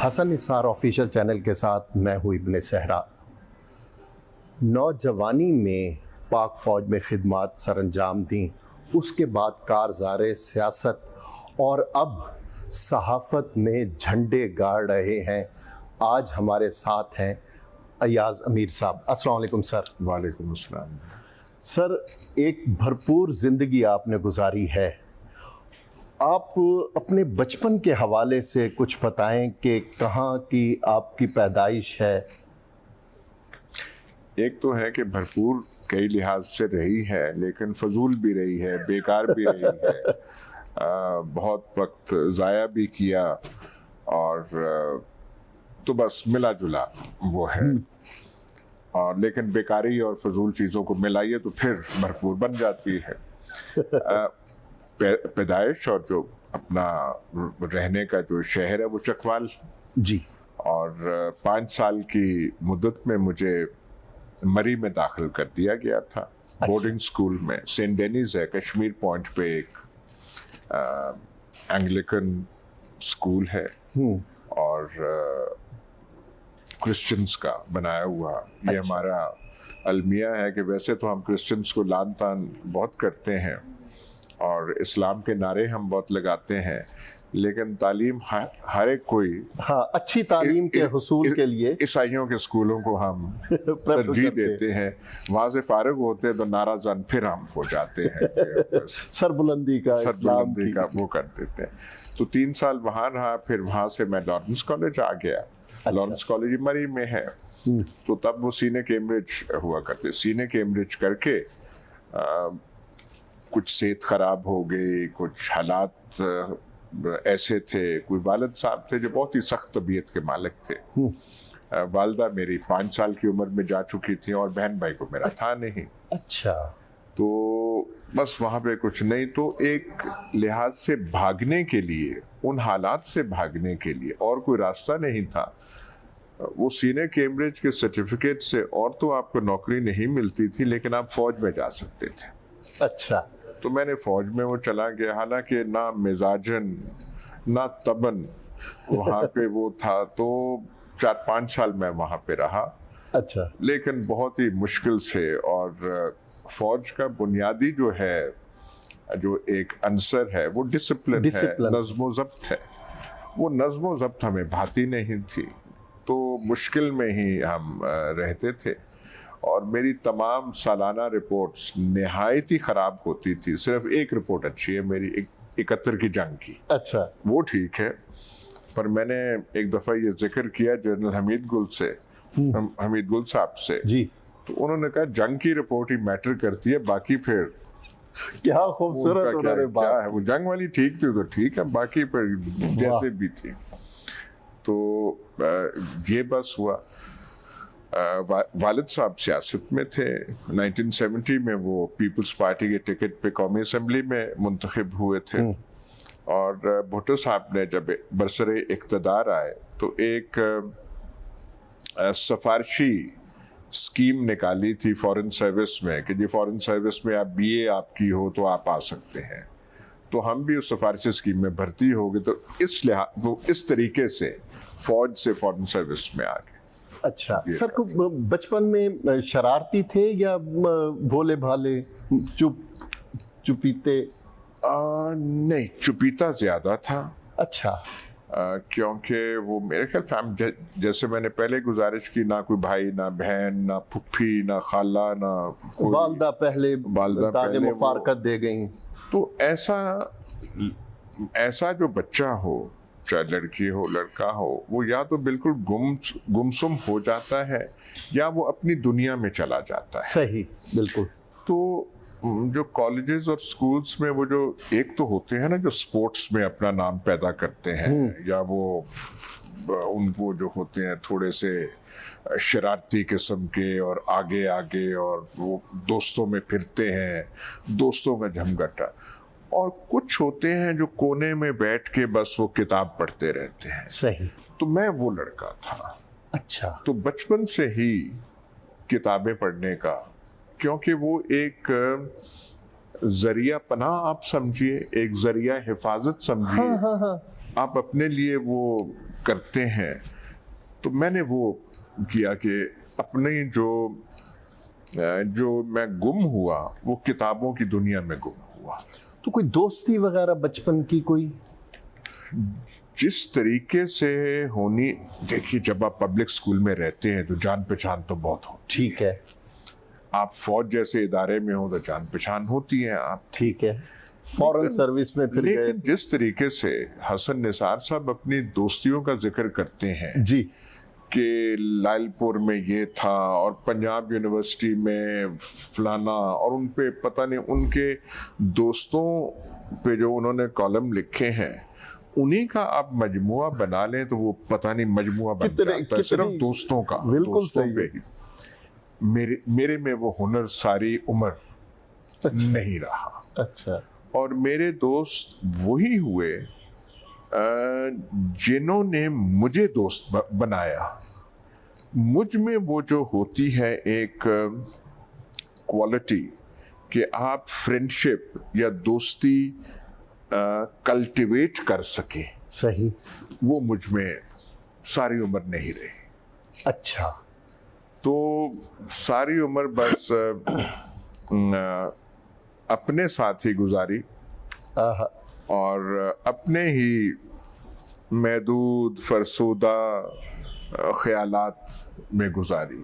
Hasan Nisar official channel के साथ मैं हूँ इब्ने सहरा। नौजवानी में पाक फ़ौज में खिदमत सरअंजाम दी, उसके बाद कारज़ारे सियासत और अब सहाफ़त में झंडे गाड़ रहे हैं। आज हमारे साथ हैं अयाज़ अमीर साहब। अस्सलाम वालेकुम सर। वालेकुम अस्सलाम। सर, एक भरपूर ज़िंदगी आपने गुजारी है। आप अपने बचपन के हवाले से कुछ बताएं कि कहाँ की आपकी पैदाइश है। एक तो है कि भरपूर कई लिहाज से रही है, लेकिन फजूल भी रही है, बेकार भी रही है। बहुत वक्त ज़ाया भी किया और तो बस मिला जुला वो है। और लेकिन बेकारी और फजूल चीज़ों को मिलाइए तो फिर भरपूर बन जाती है। पैदाइश और जो अपना रहने का जो शहर है वो चकवाल जी। और 5 साल की मुद्दत में मुझे मरी में दाखिल कर दिया गया था। बोर्डिंग स्कूल में सेंट डेनीज है कश्मीर पॉइंट पे, एक एंग्लिकन स्कूल है और क्रिश्चियंस का बनाया हुआ। ये हमारा अलमिया है कि वैसे तो हम क्रिश्चियंस को लान तान बहुत करते हैं और इस्लाम के नारे हम बहुत लगाते हैं, लेकिन तालीम हर एक कोई अच्छी तालीम के हुसूल के लिए ईसाइयों के स्कूलों को हम तरजीह देते हैं। वहाँ से फारिग होते हैं तो नाराजन फिर हम हो जाते हैं सरबुलंदी का वो कर देते हैं। तो 3 साल वहाँ रहा, फिर वहाँ से मैं लॉरेंस कॉलेज आ गया। लॉरेंस कॉलेज मरी में है। तो तब वो सीने कैम्ब्रिज हुआ करते। सीने कैम्ब्रिज करके कुछ सेहत खराब हो गई, कुछ हालात ऐसे थे। कोई वालिद साहब थे जो बहुत ही सख्त तबीयत के मालिक थे। वालदा मेरी 5 साल की उम्र में जा चुकी थी और बहन भाई को मेरा था नहीं। अच्छा। तो बस वहाँ पे कुछ नहीं, तो एक लिहाज से भागने के लिए, उन हालात से भागने के लिए और कोई रास्ता नहीं था। वो सीने कैम्ब्रिज के सर्टिफिकेट से और तो आपको नौकरी नहीं मिलती थी, लेकिन आप फौज में जा सकते थे। अच्छा। तो मैंने फौज में वो चला गया। हालांकि ना मिजाजन ना तबन वहाँ पे वो था। तो 4-5 साल मैं वहाँ पे रहा। अच्छा। लेकिन बहुत ही मुश्किल से। और फौज का बुनियादी जो है, जो एक अंसर है, वो डिसिप्लिन है, नज़्म ज़ब्त है। वो नज़्म ज़ब्त हमें भाती नहीं थी, तो मुश्किल में ही हम रहते थे। और मेरी तमाम सालाना रिपोर्ट्स निहायत ही ख़राब होती थी। सिर्फ एक रिपोर्ट अच्छी है मेरी, 71 की जंग की। अच्छा। वो ठीक है। पर मैंने एक दफ़ा ये जिक्र किया जनरल हमीद गुल से, हमीद गुल साहब से जी। तो उन्होंने कहा जंग की रिपोर्ट ही मैटर करती है, बाकी फिर क्या खूबसूरत उन्होंने बात क्या है। वो जंग वाली ठीक थी तो ठीक है, बाकी फिर जैसे भी थी। तो ये बस हुआ। वालिद साहब सियासत में थे। 1970 में वो पीपल्स पार्टी के टिकट पे कौमी असम्बली में मुंतखब हुए थे। और भुट्टो साहब ने जब बरसरे इक़्तिदार आए तो एक सफारशी स्कीम निकाली थी फॉरेन सर्विस में कि जी फॉरेन सर्विस में आप BA आपकी हो तो आप आ सकते हैं। तो हम भी उस सफारशी स्कीम में भर्ती हो गए। तो वो इस तरीके से फौज से फॉरेन सर्विस में आ गए। अच्छा। सर, बचपन में शरारती थे या भोले भाले चुपीते? नहीं, चुपीता ज्यादा था। अच्छा। क्योंकि वो मेरे ख्याल जैसे मैंने पहले गुजारिश की, ना कोई भाई ना बहन ना फुफ्फी ना खाला ना वालदा पहले मुफारकत दे गई। तो ऐसा जो बच्चा हो, चाहे लड़की हो लड़का हो, वो या तो बिल्कुल गुमसुम हो जाता है या वो अपनी दुनिया में चला जाता है। सही, बिल्कुल। तो जो कॉलेजेस और स्कूल्स में वो जो एक तो होते हैं ना जो स्पोर्ट्स में अपना नाम पैदा करते हैं, या वो उनको जो होते हैं थोड़े से शरारती किस्म के और आगे आगे, और वो दोस्तों में फिरते हैं, दोस्तों का झमघटा। और कुछ होते हैं जो कोने में बैठ के बस वो किताब पढ़ते रहते हैं। सही। तो मैं वो लड़का था। अच्छा। तो बचपन से ही किताबें पढ़ने का, क्योंकि वो एक जरिया पनाह आप समझिए, एक जरिया हिफाजत समझिए। हाँ। आप अपने लिए वो करते हैं, तो मैंने वो किया कि अपने जो मैं गुम हुआ वो किताबों की दुनिया में गुम हुआ। तो कोई दोस्ती वगैरह बचपन की कोई? जिस तरीके से होनी, देखिए जब आप पब्लिक स्कूल में रहते हैं तो जान पहचान तो बहुत हो, ठीक है, आप फौज जैसे इदारे में हो तो जान पहचान होती है आप, ठीक है, फॉरेन सर्विस में फिर गए। लेकिन जिस तरीके से हसन निसार साहब अपनी दोस्तियों का जिक्र करते हैं जी, कि लालपुर में ये था और पंजाब यूनिवर्सिटी में फलाना, और उन पे पता नहीं उनके दोस्तों पे जो उन्होंने कॉलम लिखे हैं उन्हीं का आप मजमुआ बना लें तो वो पता नहीं मजमुआ बन जाता है सिर्फ दोस्तों का। बिल्कुल दोस्तों सही पे ही मेरे में वो हुनर सारी उम्र नहीं रहा। अच्छा, और मेरे दोस्त वही हुए जिन्होंने मुझे दोस्त बनाया। मुझ में वो जो होती है एक क्वालिटी कि आप फ्रेंडशिप या दोस्ती कल्टीवेट कर सके, सही, वो मुझ में सारी उम्र नहीं रही। अच्छा, तो सारी उम्र बस अपने साथ ही गुजारी आहा, और अपने ही महदूद फरसूदा ख्यालात में गुजारी।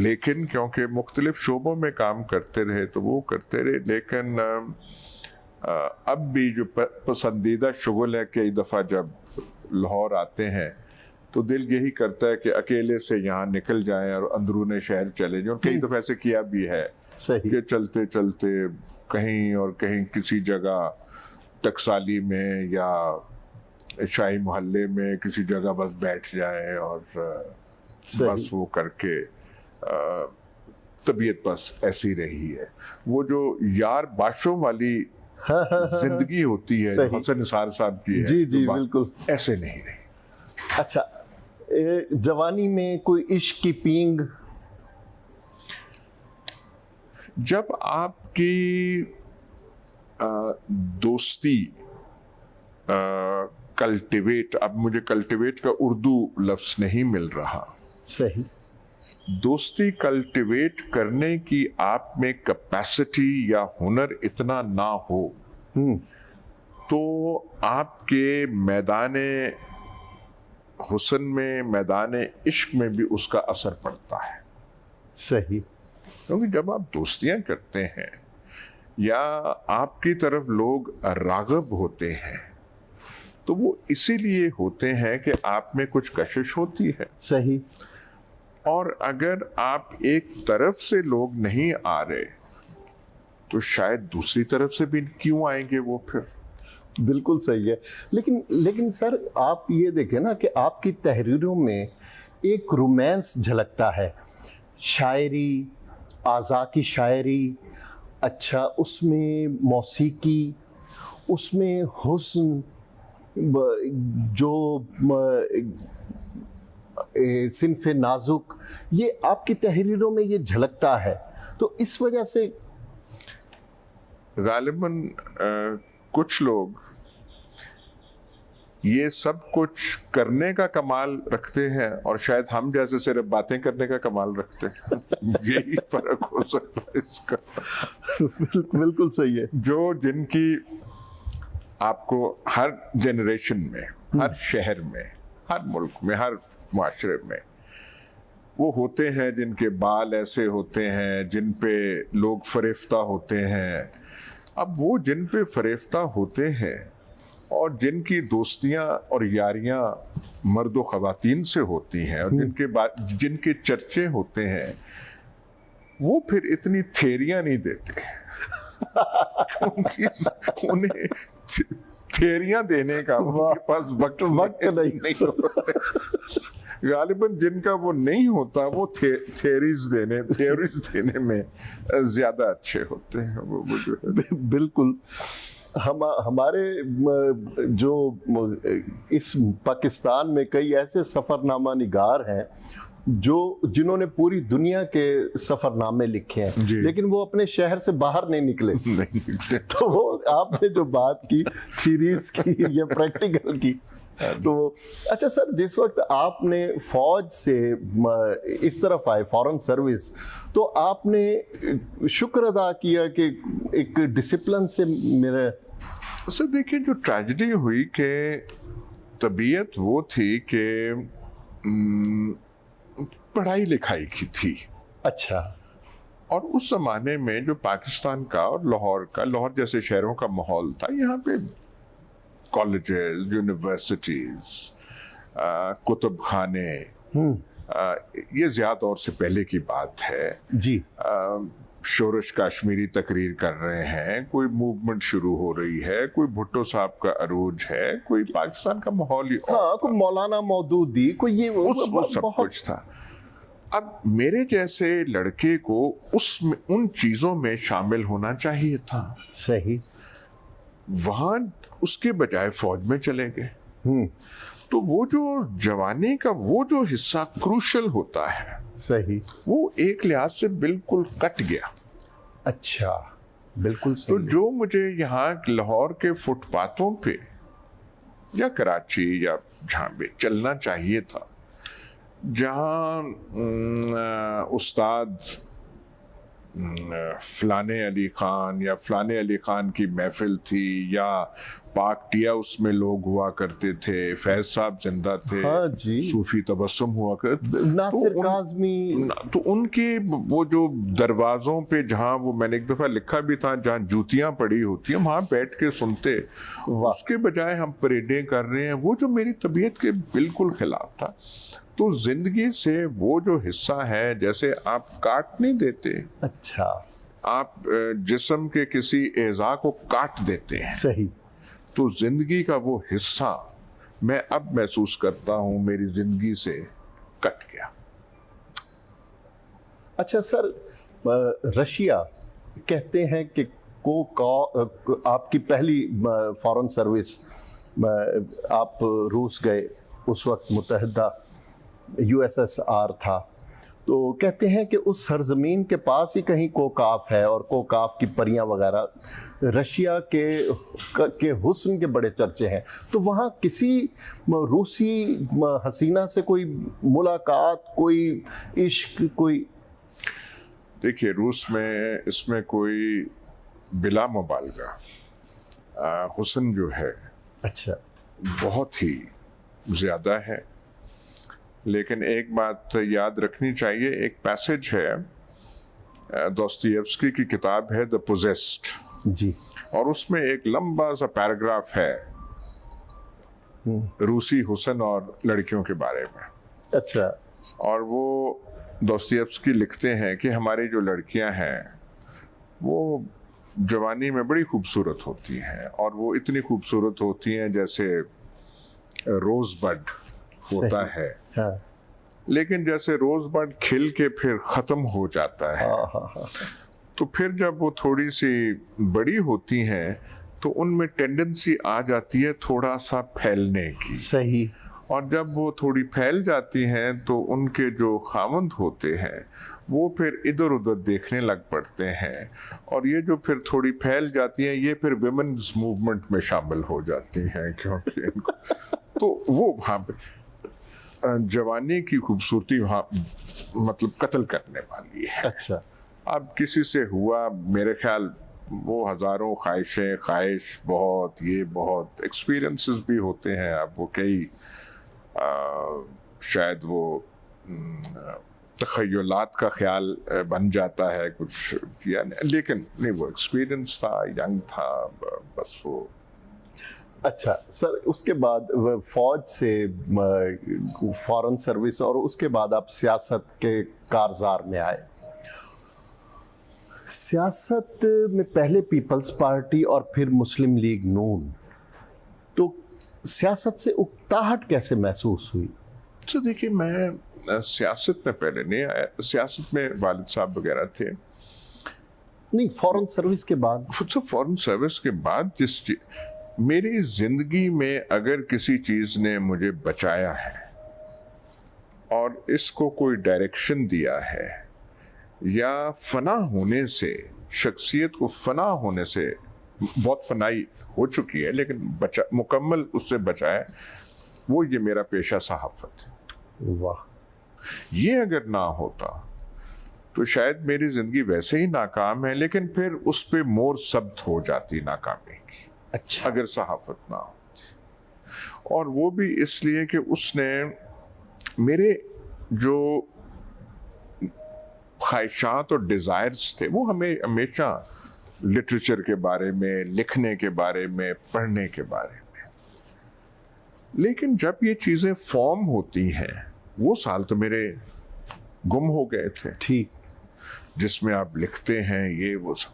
लेकिन क्योंकि मुख्तलिफ शोबों में काम करते रहे तो वो करते रहे, लेकिन अब भी जो पसंदीदा शुगल है, कई दफ़ा जब लाहौर आते हैं तो दिल यही करता है कि अकेले से यहाँ निकल जाएं और अंदरूने शहर चले जाएं, और कई दफ़ा ऐसे किया भी है सही, कि चलते चलते कहीं और कहीं किसी जगह टकसाली में या शाही मोहल्ले में किसी जगह बस बैठ जाए और बस वो करके तबीयत बस ऐसी रही है। वो जो यार बाशों वाली जिंदगी होती है हसन निसार साहब की है, जी जी बिल्कुल ऐसे नहीं रही। अच्छा, जवानी में कोई इश्क की पींग? जब आपकी दोस्ती कल्टिवेट, अब मुझे कल्टिवेट का उर्दू लफ्ज नहीं मिल रहा, सही, दोस्ती कल्टिवेट करने की आप में कैपेसिटी या हुनर इतना ना हो तो आपके मैदाने हुस्न में, मैदाने इश्क में भी उसका असर पड़ता है। सही, क्योंकि जब आप दोस्तियां करते हैं या आपकी तरफ लोग राग़िब होते हैं तो वो इसीलिए होते हैं कि आप में कुछ कशिश होती है। सही, और अगर आप एक तरफ से लोग नहीं आ रहे तो शायद दूसरी तरफ से भी क्यों आएंगे वो फिर। बिल्कुल सही है। लेकिन सर आप ये देखें ना कि आपकी तहरीरों में एक रोमांस झलकता है, शायरी, आज़ा की शायरी, अच्छा उसमें मौसीकी, उसमें हुस्न, जो सिनफ़े नाजुक, ये आपकी तहरीरों में ये झलकता है। तो इस वजह से गालिबन कुछ लोग ये सब कुछ करने का कमाल रखते हैं और शायद हम जैसे सिर्फ बातें करने का कमाल रखते हैं। यही फर्क हो सकता है इसका। बिल्कुल सही है। जो जिनकी आपको हर जनरेशन में, हर शहर में, हर मुल्क में, हर माशरे में वो होते हैं जिनके बाल ऐसे होते हैं, जिन पे लोग फरेफ्ता होते हैं। अब वो जिन पे फरेफ्ता होते हैं और जिनकी दोस्तियां और यारियां मर्द व ख़वातीन से होती हैं और जिनके चर्चे होते हैं, वो फिर इतनी थेरियां नहीं देते क्योंकि उन्हें थेरियां देने का उनके पास वक्त नहीं होता। गालिबन जिनका वो नहीं होता वो थेरीज देने में ज्यादा अच्छे होते हैं। वो जो है बिल्कुल। हमारे जो इस पाकिस्तान में कई ऐसे सफ़रनामा निगार हैं जिन्होंने पूरी दुनिया के सफ़रनामे लिखे हैं, लेकिन वो अपने शहर से बाहर नहीं निकले। तो वो आपने जो बात की थीरीज की या प्रैक्टिकल की, तो अच्छा सर, जिस वक्त आपने फौज से इस तरफ आए, फॉरेन सर्विस, तो आपने शुक्र अदा किया कि एक डिसिप्लिन से मेरे। सर देखिए, जो ट्रेजेडी हुई कि तबीयत वो थी कि पढ़ाई लिखाई की थी। अच्छा। और उस जमाने में जो पाकिस्तान का और लाहौर जैसे शहरों का माहौल था, यहाँ पे कॉलेजेस, यूनिवर्सिटीज, कुतुब खाने, ये ज्यादा दौर से पहले की बात है जी। शोरश काश्मीरी तकरीर कर रहे हैं, कोई मूवमेंट शुरू हो रही है, कोई भुट्टो साहब का अरूज है, कोई पाकिस्तान का माहौल ही हाँ, कोई मौलाना मौदूदी, कोई ये वो सब कुछ था। अब मेरे जैसे लड़के को उन चीजों में शामिल होना चाहिए था। सही। वहां उसके बजाय फौज में चले गए। तो वो जो जवानी का वो जो हिस्सा क्रूशल होता है, सही, वो एक लिहाज से बिल्कुल कट गया। अच्छा, बिल्कुल सही। तो जो मुझे यहाँ लाहौर के फुटपाथों पे या कराची या जहाँ भी चलना चाहिए था, जहाँ उस्ताद फलाने अली खान या फलाने अली खान की महफिल थी, या पाक टिया उसमें लोग हुआ करते थे, फैज साहब जिंदा थे, हाँ जी, सूफी तबस्सुम हुआ करते, नासिर काज़मी, तो उनके वो जो दरवाजों पे जहाँ वो मैंने एक दफा लिखा भी था, जहाँ जूतियां पड़ी होती हैं वहां बैठ के सुनते, उसके बजाय हम परेडें कर रहे हैं, वो जो मेरी तबीयत के बिल्कुल खिलाफ था। तो जिंदगी से वो जो हिस्सा है, जैसे आप काट नहीं देते, अच्छा, आप जिस्म के किसी एज़ा को काट देते हैं, सही, तो जिंदगी का वो हिस्सा मैं अब महसूस करता हूं मेरी जिंदगी से कट गया। अच्छा सर, रशिया कहते हैं कि आपकी पहली फॉरेन सर्विस, आप रूस गए, उस वक्त मुत्तहिदा USSR था, तो कहते हैं कि उस सरजमीन के पास ही कहीं कोकाफ है, और कोकाफ की परियां वगैरह रशिया के हुस्न के बड़े चर्चे हैं। तो वहाँ किसी रूसी हसीना से कोई मुलाकात, कोई इश्क, कोई? देखिए, रूस में इसमें कोई बिला मुबालगा हुस्न जो है, अच्छा, बहुत ही ज़्यादा है। लेकिन एक बात याद रखनी चाहिए, एक पैसेज है, दोस्तोयेव्स्की की किताब है द पोजेस्ड जी, और उसमें एक लंबा सा पैराग्राफ है रूसी हुस्न और लड़कियों के बारे में। अच्छा। और वो दोस्तोयेव्स्की लिखते हैं कि हमारी जो लड़कियां हैं वो जवानी में बड़ी खूबसूरत होती हैं, और वो इतनी खूबसूरत होती हैं जैसे रोजबड होता है, हाँ। लेकिन जैसे रोजबड खिल के फिर खत्म हो जाता है, तो फिर जब वो थोड़ी सी बड़ी होती हैं तो उनमें टेंडेंसी आ जाती है थोड़ा सा फैलने की। सही। और जब वो थोड़ी फैल जाती हैं तो उनके जो खामंद होते हैं वो फिर इधर उधर देखने लग पड़ते हैं, और ये जो फिर थोड़ी फैल जाती हैं ये फिर विमेन्स मूवमेंट में शामिल हो जाती हैं, क्योंकि इनको तो वो वहाँ पे जवानी की खूबसूरती वहाँ मतलब कत्ल करने वाली है। अच्छा। अब किसी से हुआ, मेरे ख्याल वो हज़ारों ख्वाहिश बहुत, ये बहुत एक्सपीरियंसेस भी होते हैं। अब वो कई शायद वो तख़य्युलात का ख्याल बन जाता है कुछ, यानी लेकिन नहीं, वो एक्सपीरियंस था, यंग था, बस वो। अच्छा सर, उसके बाद फौज से फॉरेन सर्विस, और उसके बाद आप सियासत के कारज़ार में आए। सियासत में पहले पीपल्स पार्टी और फिर मुस्लिम लीग नून, तो सियासत से उकताहट कैसे महसूस हुई? तो देखिए, मैं सियासत में पहले नहीं आया, सियासत में वालिद साहब वगैरह थे। नहीं, फॉरेन सर्विस के बाद। फॉरेन सर्विस के बाद मेरी जिंदगी में अगर किसी चीज ने मुझे बचाया है और इसको कोई डायरेक्शन दिया है, या फना होने से, शख्सियत को फना होने से, बहुत फनाई हो चुकी है लेकिन मुकम्मल उससे बचाया, वो ये मेरा पेशा सहाफत है। वाह। ये अगर ना होता तो शायद मेरी जिंदगी वैसे ही नाकाम है, लेकिन फिर उस पे मोर सब्त हो जाती नाकामी की। अच्छा। अगर सहाफत ना होती, और वो भी इसलिए कि उसने मेरे जो ख्वाहिशात और डिजायर्स थे वो हमें हमेशा लिटरेचर के बारे में, लिखने के बारे में, पढ़ने के बारे में, लेकिन जब ये चीजें फॉर्म होती हैं, वो साल तो मेरे गुम हो गए थे। ठीक। जिसमें आप लिखते हैं ये वो सब।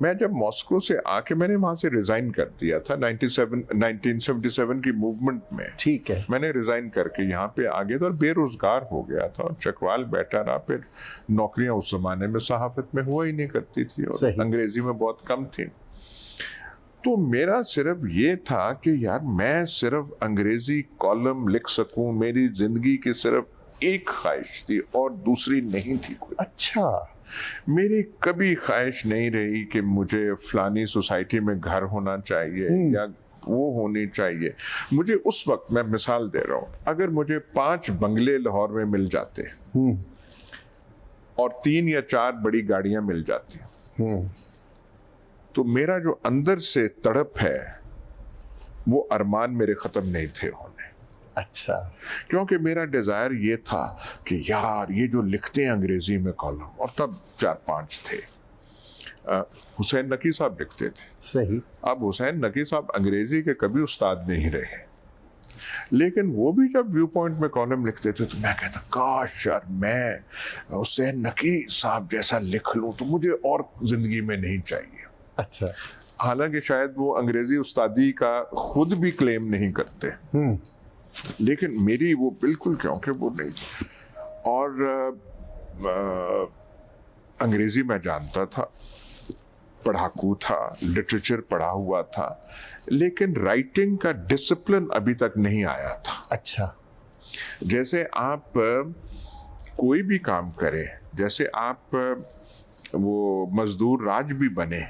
मैं जब मॉस्को से आके, मैंने वहां से रिजाइन कर दिया था 1977 की मूवमेंट में। ठीक है। मैंने रिजाइन करके यहाँ पे आ गया था और बेरोजगार हो गया था और चकवाल बैठा रहा। फिर नौकरियां उस जमाने में सहाफत में हुआ ही नहीं करती थी और अंग्रेजी में बहुत कम थी। तो मेरा सिर्फ ये था कि यार मैं सिर्फ अंग्रेजी कॉलम लिख सकूं, मेरी जिंदगी की सिर्फ एक ख्वाहिश थी और दूसरी नहीं थी कोई। अच्छा। मेरी कभी ख्वाहिश नहीं रही कि मुझे फलानी सोसाइटी में घर होना चाहिए या वो होनी चाहिए। मुझे उस वक्त, मैं मिसाल दे रहा हूं, अगर मुझे 5 बंगले लाहौर में मिल जाते और 3 या 4 बड़ी गाड़ियां मिल जाती, तो मेरा जो अंदर से तड़प है वो अरमान मेरे खत्म नहीं थे होने। अच्छा। क्योंकि मेरा डिजायर ये था कि यार ये जो लिखते हैं अंग्रेजी में कॉलम, और तब 4-5 थे, हुसैन नकी साहब लिखते थे। सही। अब हुसैन नकी साहब अंग्रेजी के कभी उस्ताद नहीं रहे, लेकिन वो भी जब व्यू पॉइंट में कॉलम लिखते थे तो मैं कहता काश यार मैं हुसैन नकी साहब जैसा लिख लूं, तो मुझे और जिंदगी में नहीं चाहिए। अच्छा। हालांकि शायद वो अंग्रेजी उस्तादी का खुद भी क्लेम नहीं करते, लेकिन मेरी वो बिल्कुल, क्योंकि वो नहीं थी। और अंग्रेजी मैं जानता था, पढ़ाकू था, लिटरेचर पढ़ा हुआ था, लेकिन राइटिंग का डिसिप्लिन अभी तक नहीं आया था। अच्छा। जैसे आप कोई भी काम करें, जैसे आप वो मजदूर राज भी बने,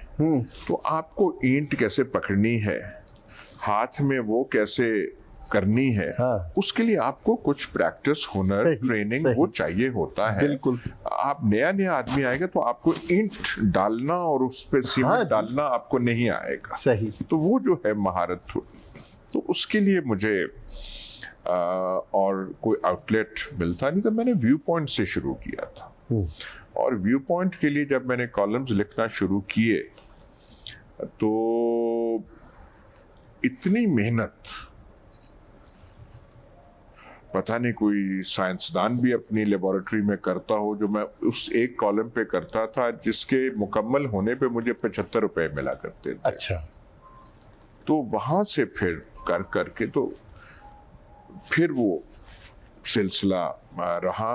तो आपको ईंट कैसे पकड़नी है, हाथ में वो कैसे करनी है, हाँ। उसके लिए आपको कुछ प्रैक्टिस, हुनर, ट्रेनिंग वो चाहिए होता है। बिल्कुल। आप नया आदमी आएगा तो आपको ईंट डालना और उस पे सीमेंट डालना आपको नहीं आएगा। सही। तो वो जो है महारत थोड़ी, तो उसके लिए मुझे और कोई आउटलेट मिलता नहीं था। मैंने व्यू पॉइंट से शुरू किया था, और व्यू पॉइंट के लिए जब मैंने कॉलम्स लिखना शुरू किए तो इतनी मेहनत, पता नहीं कोई साइंसदान भी अपनी लेबोरेटरी में करता हो, जो मैं उस एक कॉलम पे करता था जिसके मुकम्मल होने पे मुझे 75 रुपए मिला करते थे। अच्छा। तो वहां से फिर कर करके तो फिर वो सिलसिला रहा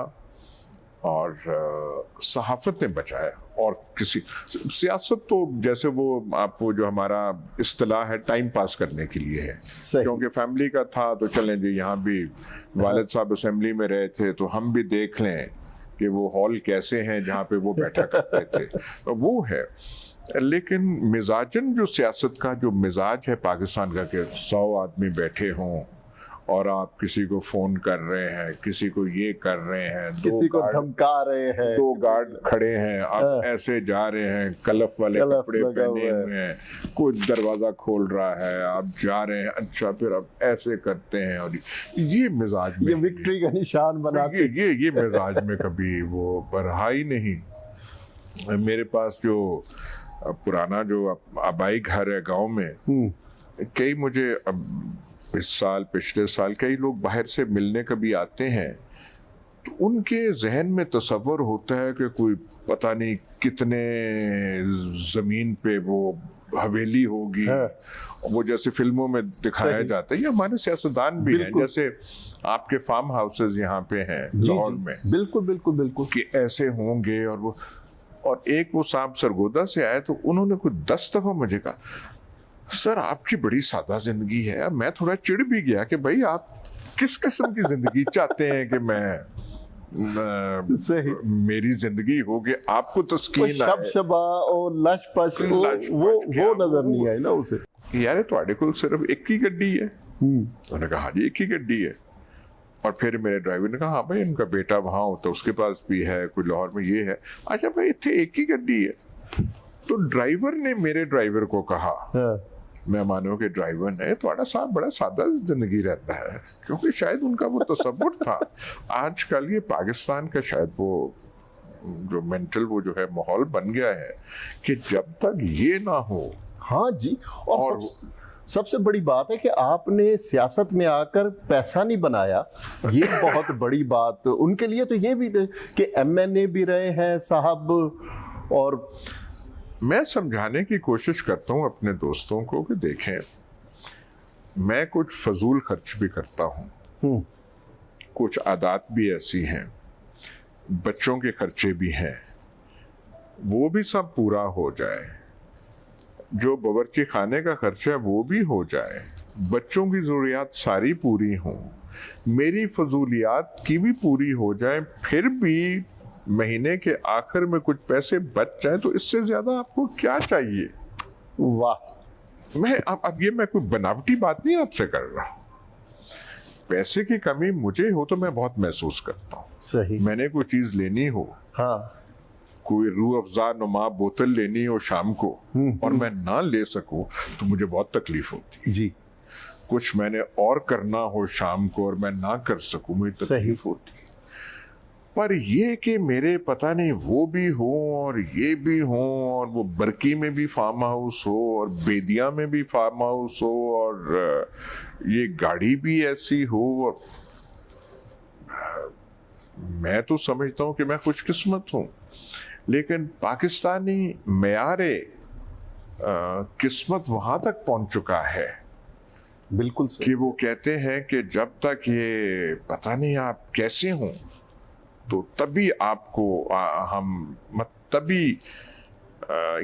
और सहाफत ने बचाया। और किसी सियासत तो जैसे वो आपको जो हमारा इस्तिलाह है टाइम पास करने के लिए है, क्योंकि फैमिली का था तो चलें जी, यहाँ भी वालिद साहब असेंबली में रहे थे तो हम भी देख लें कि वो हॉल कैसे हैं जहाँ पे वो बैठा करते थे, तो वो है। लेकिन मिजाजन जो सियासत का जो मिजाज है पाकिस्तान का, कि 100 आदमी बैठे हों और आप किसी को फोन कर रहे हैं, किसी को ये कर रहे हैं, किसी को धमका रहे हैं, 2 गार्ड खड़े हैं, आप ऐसे जा रहे हैं, कलफ वाले कपड़े पहने हुए हैं, कोई दरवाजा खोल रहा है, आप जा रहे हैं, अच्छा फिर आप ऐसे करते हैं, और ये मिजाज में, ये विक्ट्री का निशान बनाते, ये मिजाज में कभी वो बढ़ा ही नहीं। मेरे पास जो पुराना जो आबाई घर है गाँव में, कई मुझे इस साल, पिछले साल कई लोग बाहर से मिलने कभी आते हैं, तो उनके जहन में तसव्वुर होता है कि कोई पता नहीं कितने जमीन पे वो हवेली होगी, वो जैसे फिल्मों में दिखाया जाता है। ये हमारे सियासतदान भी हैं, जैसे आपके फार्म हाउसेज यहाँ पे हैं लाहौर में, बिल्कुल बिल्कुल बिल्कुल, कि ऐसे होंगे। और वो, और एक वो साहब सरगोदा से आए तो उन्होंने कोई 10 दफा मुझे कहा, सर आपकी बड़ी सादा जिंदगी है। मैं थोड़ा चिढ़ भी गया कि भाई आप किस किस्म की जिंदगी चाहते हैं कि मैं मेरी जिंदगी हो कि आपको तस्कीन शबशबा और लश पश वो नजर नहीं आई ना उसे। यार ਤੁਹਾਡੇ ਕੋਲ सिर्फ एक ही गड्डी है, उन्होंने कहा हाँ जी एक ही गड्डी है। और फिर मेरे ड्राइवर ने कहा हाँ भाई इनका बेटा वहाँ होता है उसके पास भी है, कोई लाहौर में ये है। अच्छा भाई इतने एक ही गड्डी है। तो ड्राइवर ने मेरे ड्राइवर को कहा, मैं मानो कि ड्राइवर ने थोड़ा सा बड़ा सादा जिंदगी रहता है, क्योंकि शायद उनका वो तसव्वुर था। आजकल ये पाकिस्तान का शायद वो जो मेंटल वो जो है माहौल बन गया है कि जब तक ये ना हो। हाँ जी, और सबसे बड़ी बात है कि आपने सियासत में आकर पैसा नहीं बनाया, ये बहुत बड़ी बात उनके लिए तो ये भी कि एमएनए भी रहे हैं साहब। और मैं समझाने की कोशिश करता हूँ अपने दोस्तों को कि देखें मैं कुछ फजूल खर्च भी करता हूँ, कुछ आदत भी ऐसी हैं, बच्चों के खर्चे भी हैं, वो भी सब पूरा हो जाए, जो बावर्ची खाने का खर्चा है वो भी हो जाए, बच्चों की ज़रूरियात सारी पूरी हों, मेरी फजूलियात की भी पूरी हो जाए, फिर भी महीने के आखिर में कुछ पैसे बच जाए, तो इससे ज़्यादा आपको क्या चाहिए। वाह, मैं अब ये मैं कोई बनावटी बात नहीं आपसे कर रहा। पैसे की कमी मुझे हो तो मैं बहुत महसूस करता हूँ। सही। मैंने कोई चीज़ लेनी हो, हाँ, कोई रूह अफ़ज़ा नुमा बोतल लेनी हो शाम को और मैं ना ले सकूं तो मुझे बहुत तकलीफ होती है जी। कुछ मैंने और करना हो शाम को और मैं ना कर सकूं मुझे तकलीफ होती है। पर ये कि मेरे पता नहीं वो भी हो और ये भी हो और वो बरकी में भी फार्म हाउस हो और बेदिया में भी फार्म हाउस हो और ये गाड़ी भी ऐसी हो, और मैं तो समझता हूँ कि मैं खुशकिस्मत हूँ, लेकिन पाकिस्तानी मेयारे किस्मत वहां तक पहुंच चुका है बिल्कुल कि वो कहते हैं कि जब तक ये पता नहीं आप कैसे हों तो तभी आपको तभी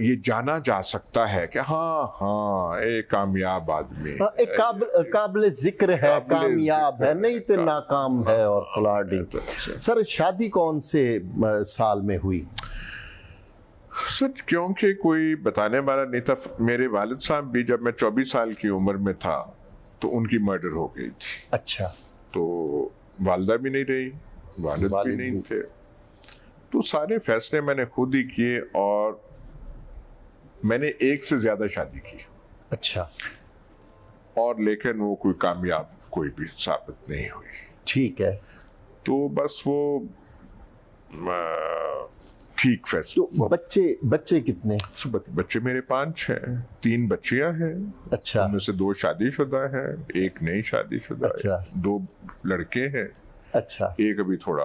ये जाना जा सकता है कि हाँ एक कामयाब आदमी, एक काबिल जिक्र है, कामयाब है, नहीं तो नाकाम है और फलाडी। सर शादी कौन से साल में हुई? सच क्योंकि कोई बताने वाला नहीं था। मेरे वालिद साहब भी जब मैं 24 साल की उम्र में था तो उनकी मर्डर हो गई थी। अच्छा। तो वालदा भी नहीं रही, वालिद भी नहीं थे, तो सारे फैसले मैंने खुद ही किए और मैंने एक से ज्यादा शादी की। अच्छा। और लेकिन वो कोई कामयाब कोई भी साबित नहीं हुई। ठीक है। तो बस वो ठीक फैसला। तो बच्चे कितने? बच्चे मेरे 5 हैं, 3 बच्चियां हैं। अच्छा। उनमें से 2 शादीशुदा हैं, एक नहीं शादीशुदा अच्छा। है, 2 लड़के हैं। अच्छा। एक अभी थोड़ा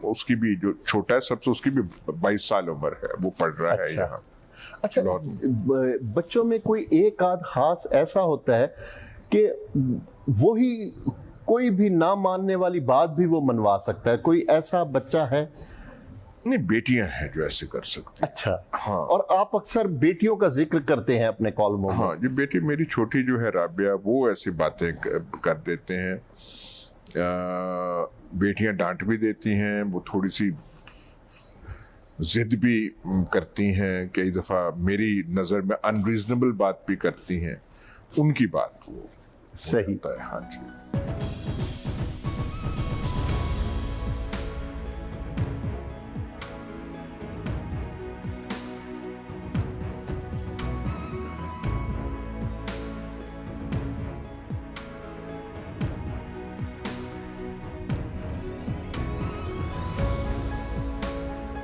उसकी भी जो छोटा है सबसे उसकी भी 22 साल उम्र है, वो पढ़ रहा है यहाँ। अच्छा, बच्चों में कोई एक आध खास ऐसा होता है कि वही कोई भी ना मानने वाली बात भी वो मनवा सकता है, कोई ऐसा बच्चा है? नहीं, बेटियां हैं जो ऐसे कर सकती। अच्छा। हाँ। और आप अक्सर बेटियों का जिक्र करते हैं अपने कॉलमों में। हाँ, ये बेटी मेरी छोटी जो है राबिया, वो ऐसी बातें कर देते हैं। बेटियां डांट भी देती हैं, वो थोड़ी सी जिद भी करती हैं, कई दफ़ा मेरी नज़र में अनरीजनेबल बात भी करती हैं, उनकी बात वो सही। होता है। हाँ जी।